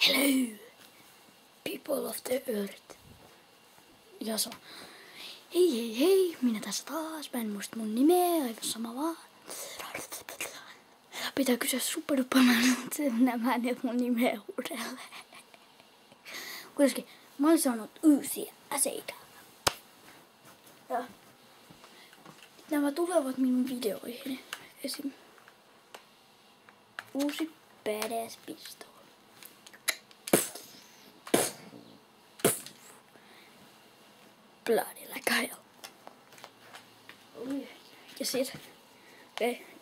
Hello, people of the earth. Ja se on, hei, minä tässä taas. Mä en muista mun nimeä, aivan sama vaan. Pitää kysyä suppaduppamaan, mutta mä en mun nimeä uudelleen. Kuitenkin, mä oon saanut uusia aseita. Ja nämä tulevat minun videoihin. Esim. Uusi badass pistooli. Bloody like hell. Ja sitten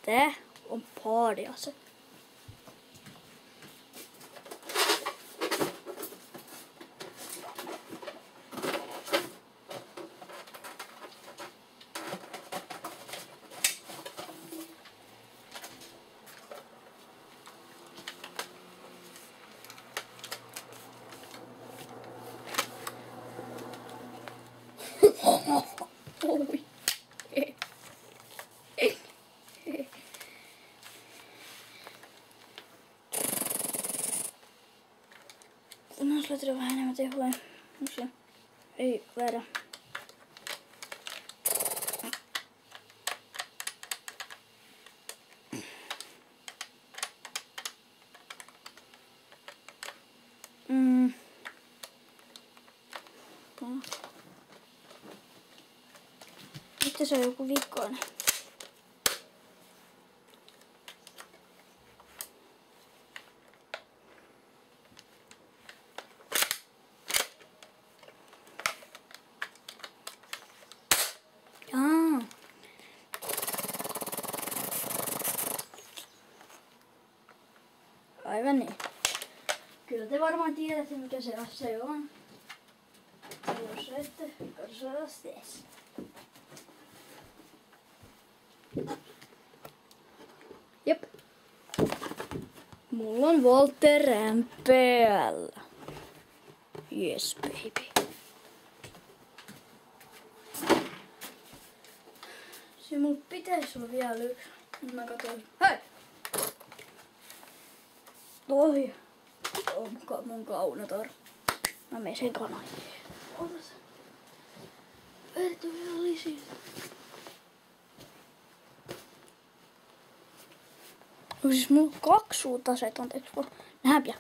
tää on partyase. Oi. No, sulla tulee vähän enemmän tehoa. Ei väärä. Sitten se on joku vikoinen. Aivan niin. Kyllä te varmaan tiedätte mikä se ase on. Jos ette, katsotaan tässä. Jep. Mulla on Walter MPL. Yes baby. Se mun pitäisi olla vielä yksi. Nyt mä katsoin. Hei! Toi on mun kaunotar. Mä menen sen kanaan. Otas. Vertu vielä lisää. No siis mulla on 2 uutta asetta, anteeksi vaan. Nähdään pian.